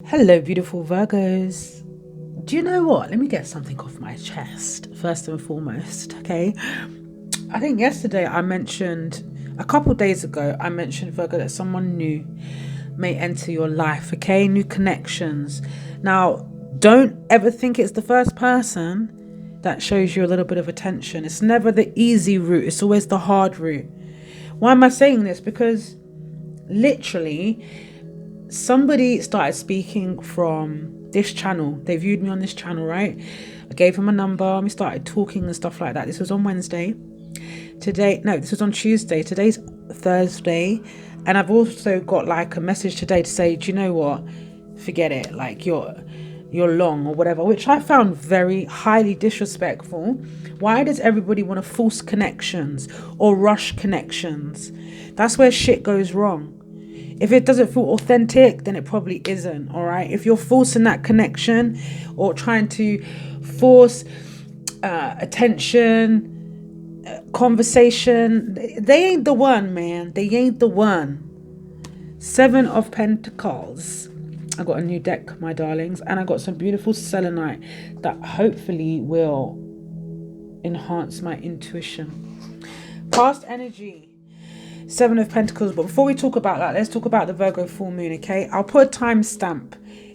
Hello, beautiful Virgos. Do you know what? Let me get something off my chest, first and foremost, okay? I think yesterday a couple days ago, I mentioned, Virgo, that someone new may enter your life, okay? New connections. Now, don't ever think it's the first person that shows you a little bit of attention. It's never the easy route, it's always the hard route. Why am I saying this? Because literally, somebody started speaking from this channel. They viewed me on this channel, right? I gave him a number and we started talking and stuff like that. This was on Wednesday. This was on Tuesday. Today's Thursday. And I've also got like a message today to say, do you know what? Forget it. Like you're long or whatever, which I found very highly disrespectful. Why does everybody want to force connections or rush connections? That's where shit goes wrong. If it doesn't feel authentic, then it probably isn't, all right? If you're forcing that connection or trying to force attention, conversation, they ain't the one, man. They ain't the one. 7 of Pentacles. I got a new deck, my darlings, and I got some beautiful selenite that hopefully will enhance my intuition. Past energy. 7 of Pentacles. But before we talk about that, let's talk about the Virgo full moon, okay? I'll put a timestamp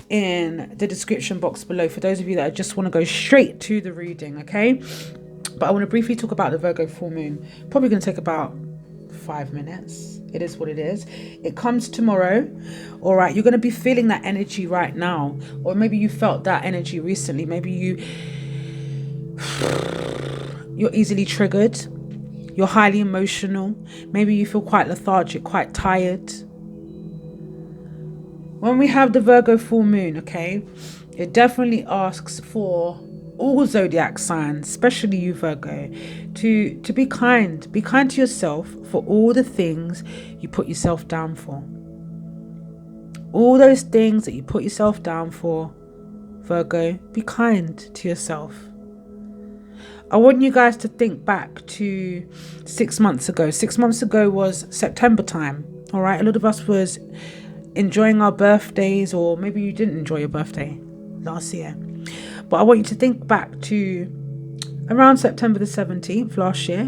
in the description box below for those of you that just want to go straight to the reading, okay? But I want to briefly talk about the Virgo full moon. Probably going to take about 5 minutes. It is what it is. It comes tomorrow. All right, you're going to be feeling that energy right now, or maybe you felt that energy recently. Maybe you're easily triggered. You're highly emotional. Maybe you feel quite lethargic, quite tired. When we have the Virgo full moon, okay, it definitely asks for all zodiac signs, especially you, Virgo, to be kind. Be kind to yourself for all the things you put yourself down for. All those things that you put yourself down for, Virgo, be kind to yourself. I want you guys to think back to 6 months ago. 6 months ago was September time. All right. A lot of us was enjoying our birthdays, or maybe you didn't enjoy your birthday last year. But I want you to think back to around September the 17th last year.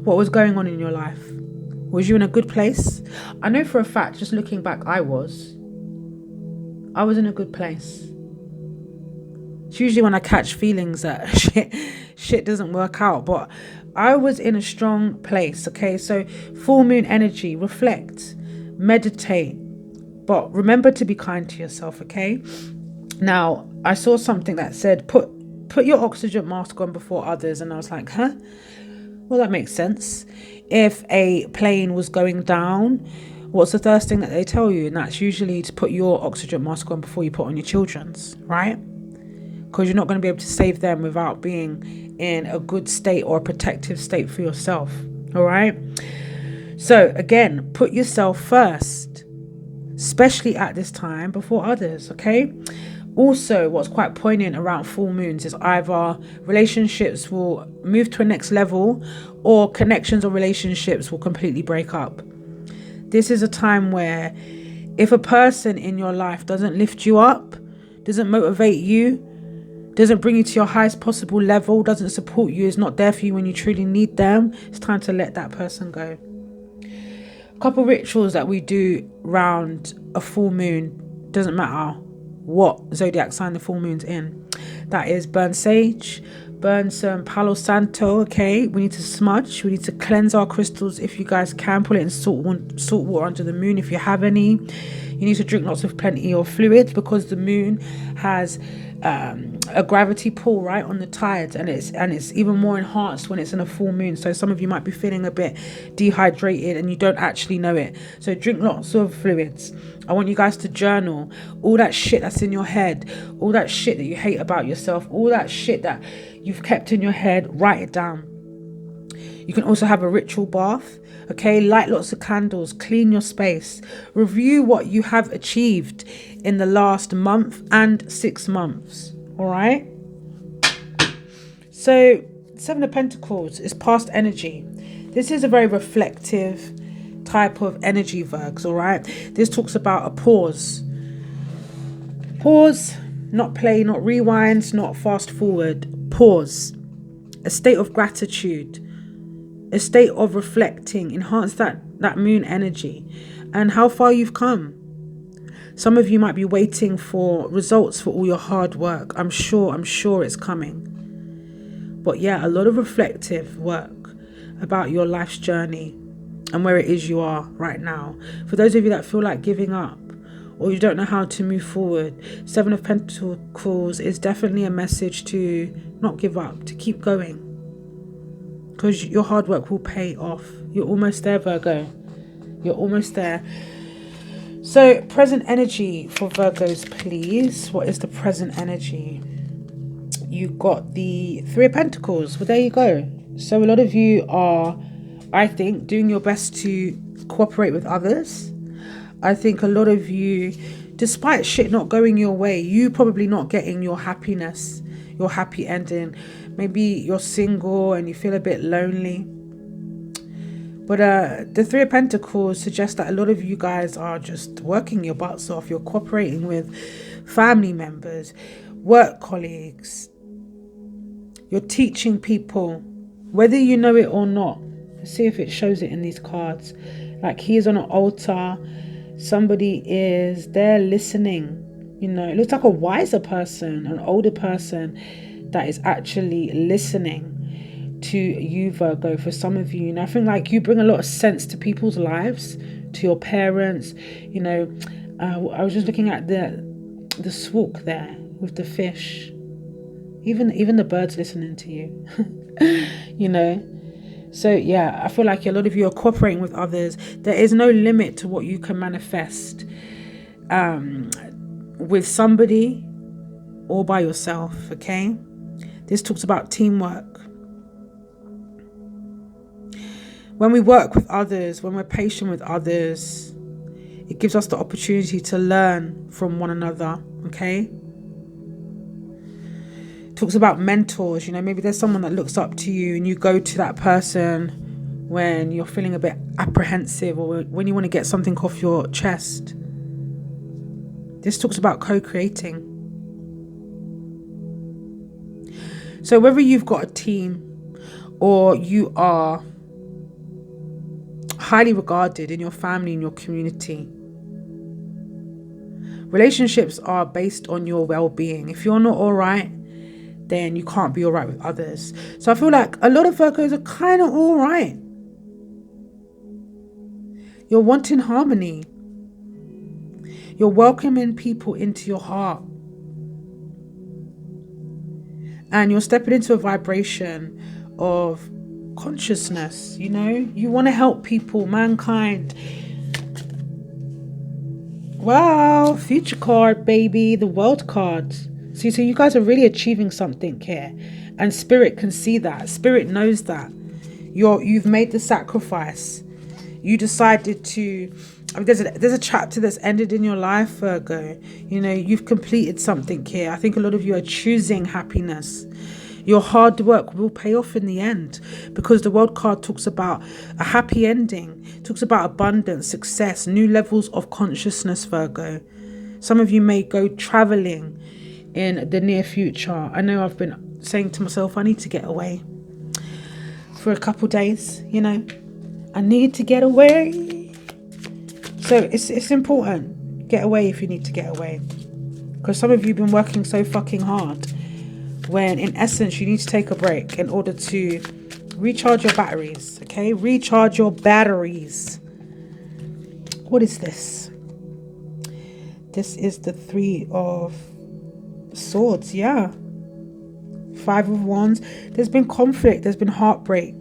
What was going on in your life? Was you in a good place? I know for a fact, just looking back, I was in a good place. It's usually when I catch feelings that shit doesn't work out, but I was in a strong place, okay? So full moon energy, reflect, meditate, but remember to be kind to yourself, okay? Now, I saw something that said, put your oxygen mask on before others, and I was like, huh? Well, that makes sense. If a plane was going down, what's the first thing that they tell you? And that's usually to put your oxygen mask on before you put on your children's, right? Because you're not going to be able to save them without being in a good state or a protective state for yourself. All right. So again, put yourself first, especially at this time, before others. Okay. Also, what's quite poignant around full moons is either relationships will move to a next level, or connections or relationships will completely break up. This is a time where if a person in your life doesn't lift you up, doesn't motivate you, doesn't bring you to your highest possible level, doesn't support you, is not there for you when you truly need them, it's time to let that person go. A couple rituals that we do round a full moon, doesn't matter what zodiac sign the full moon's in. That is burn sage, burn some Palo Santo, okay? We need to smudge, we need to cleanse our crystals if you guys can. Put it in salt water under the moon if you have any. You need to drink lots of plenty of fluids, because the moon has a gravity pull right on the tides, and it's even more enhanced when it's in a full moon. So some of you might be feeling a bit dehydrated and you don't actually know it. So drink lots of fluids. I want you guys to journal all that shit that's in your head, all that shit that you hate about yourself, all that shit that you've kept in your head. Write it down. You can also have a ritual bath, okay? Light lots of candles, clean your space, review what you have achieved in the last month and 6 months, all right? So 7 of Pentacles is past energy. This is a very reflective type of energy, Virgs, all right? This talks about a pause, Pause, not play, not rewind, not fast forward. Pause. A state of gratitude, a state of reflecting. Enhance that moon energy and how far you've come. Some of you might be waiting for results for all your hard work. I'm sure it's coming. But yeah, a lot of reflective work about your life's journey and where it is you are right now. For those of you that feel like giving up or you don't know how to move forward, 7 of Pentacles is definitely a message to not give up, to keep going. Because your hard work will pay off. You're almost there, Virgo. You're almost there. So, present energy for Virgos, please. What is the present energy? You got the 3 of Pentacles. Well, there you go. So a lot of you are, I think, doing your best to cooperate with others. I think a lot of you, despite shit not going your way, you probably not getting your happiness, your happy ending. Maybe you're single and you feel a bit lonely. But the 3 of Pentacles suggests that a lot of you guys are just working your butts off. You're cooperating with family members, work colleagues. You're teaching people, whether you know it or not. Let's see if it shows it in these cards. Like he is on an altar. Somebody is there listening. You know, it looks like a wiser person, an older person that is actually listening to you, Virgo. For some of you, I think like you bring a lot of sense to people's lives, to your parents. You know, I was just looking at the swook there with the fish. Even the birds listening to you. You know. So yeah, I feel like a lot of you are cooperating with others. There is no limit to what you can manifest with somebody or by yourself. Okay, this talks about teamwork. When we work with others, when we're patient with others, it gives us the opportunity to learn from one another. Okay. Talks about mentors. You know, maybe there's someone that looks up to you and you go to that person when you're feeling a bit apprehensive or when you want to get something off your chest. This talks about co-creating. So whether you've got a team or you are highly regarded in your family, in your community, relationships are based on your well-being. If you're not all right, then you can't be all right with others. So I feel like a lot of Virgos are kind of all right. You're wanting harmony. You're welcoming people into your heart. And you're stepping into a vibration of consciousness, you know? You want to help people, mankind. Wow, future card, baby, the world card. See, so you guys are really achieving something here. And Spirit can see that. Spirit knows that. You've made the sacrifice. You decided to... I mean, there's a chapter that's ended in your life, Virgo. You know, you've completed something here. I think a lot of you are choosing happiness. Your hard work will pay off in the end, because the world card talks about a happy ending. It talks about abundance, success, new levels of consciousness, Virgo. Some of you may go traveling in the near future. I know I've been saying to myself, I need to get away for a couple days, you know. I need to get away. So it's important. Get away if you need to get away. Because some of you have been working so fucking hard, when in essence you need to take a break in order to recharge your batteries. Okay, recharge your batteries. What is this? This is the 3 of Swords. Yeah, 5 of Wands. There's been conflict, there's been heartbreak.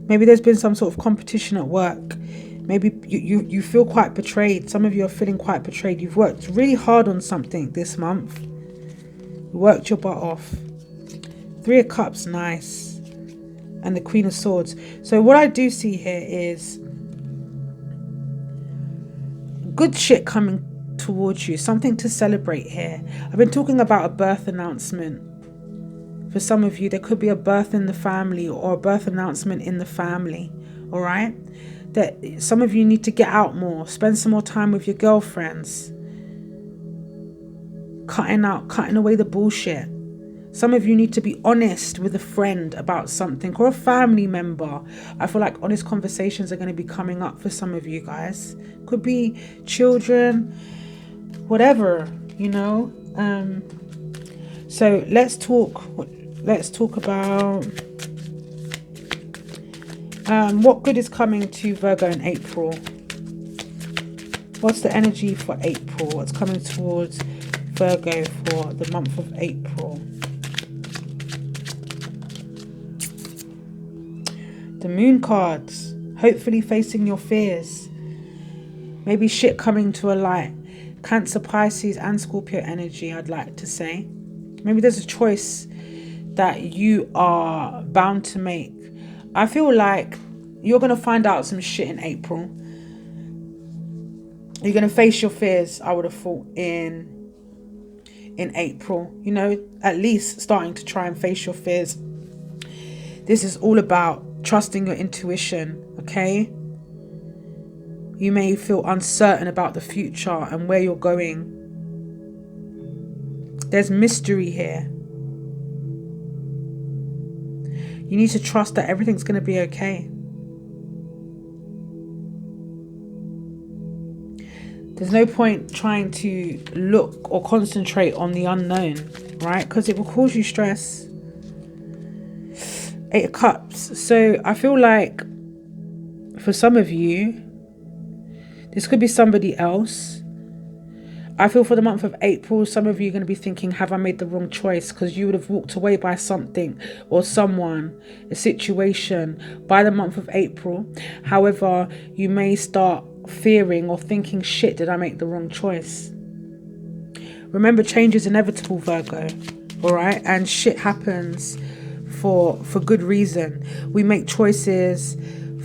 Maybe there's been some sort of competition at work. Maybe you feel quite betrayed. Some of you are feeling quite betrayed. You've worked really hard on something this month. You worked your butt off. 3 of Cups, nice. And the Queen of Swords. So what I do see here is good shit coming towards you. Something to celebrate here. I've been talking about a birth announcement. For some of you, there could be a birth in the family or a birth announcement in the family. All right? That some of you need to get out more. Spend some more time with your girlfriends. cutting away the bullshit. Some of you need to be honest with a friend about something, or a family member. I feel like honest conversations are going to be coming up for some of you guys. Could be children, whatever, you know. So let's talk about what good is coming to Virgo in April. What's the energy for April? What's coming towards Virgo for the month of April? The moon cards. Hopefully facing your fears. Maybe shit coming to a light. Cancer, Pisces and Scorpio energy, I'd like to say. Maybe there's a choice that you are bound to make. I feel like you're going to find out some shit in April. You're going to face your fears, I would have thought, in April. You know, at least starting to try and face your fears. This is all about trusting your intuition, okay? You may feel uncertain about the future and where you're going. There's mystery here. You need to trust that everything's going to be okay. There's no point trying to look or concentrate on the unknown, right? Because it will cause you stress. 8 of Cups. So I feel like for some of you, this could be somebody else. I feel for the month of April, some of you are going to be thinking, have I made the wrong choice? Because you would have walked away by something or someone, a situation by the month of April. However, you may start fearing or thinking, shit, did I make the wrong choice? Remember, change is inevitable, Virgo. All right. And shit happens for good reason. We make choices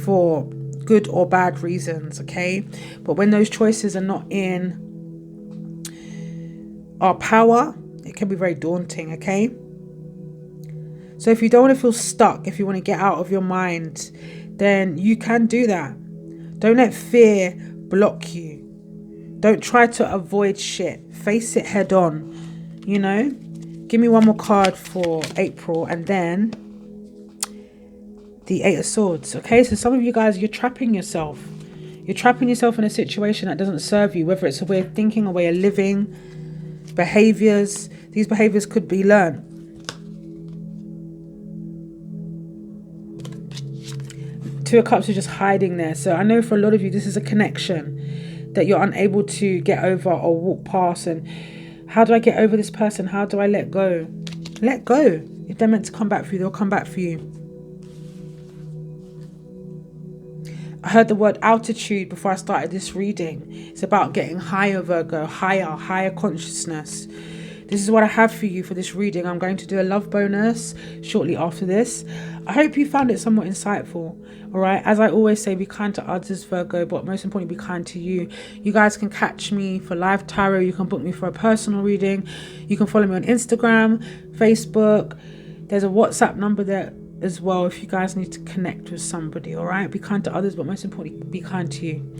for good or bad reasons, okay? But when those choices are not in our power, it can be very daunting, okay? So if you don't want to feel stuck, if you want to get out of your mind, then you can do that. Don't let fear block you. Don't try to avoid shit. Face it head on, you know? Give me one more card for April, and then the 8 of Swords, okay? So some of you guys, you're trapping yourself. You're trapping yourself in a situation that doesn't serve you, whether it's a way of thinking, a way of living, behaviors. These behaviors could be learned. Two of Cups are just hiding there. So I know for a lot of you, this is a connection that you're unable to get over or walk past. And how do I get over this person? How do I let go? Let go. If they're meant to come back for you, they'll come back for you. I heard the word altitude before I started this reading. It's about getting higher, Virgo, higher consciousness. This is what I have for you for this reading. I'm going to do a love bonus shortly after this. I hope you found it somewhat insightful. All right. As I always say, be kind to others, Virgo, but most importantly, be kind to you. You guys can catch me for live tarot. You can book me for a personal reading. You can follow me on Instagram, Facebook. There's a WhatsApp number there as well if you guys need to connect with somebody. All right. Be kind to others, but most importantly, be kind to you.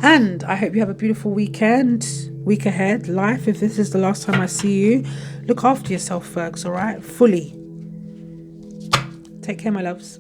And I hope you have a beautiful week ahead, life. If this is the last time I see you, look after yourself, Virgs, all right? Fully. Take care, my loves.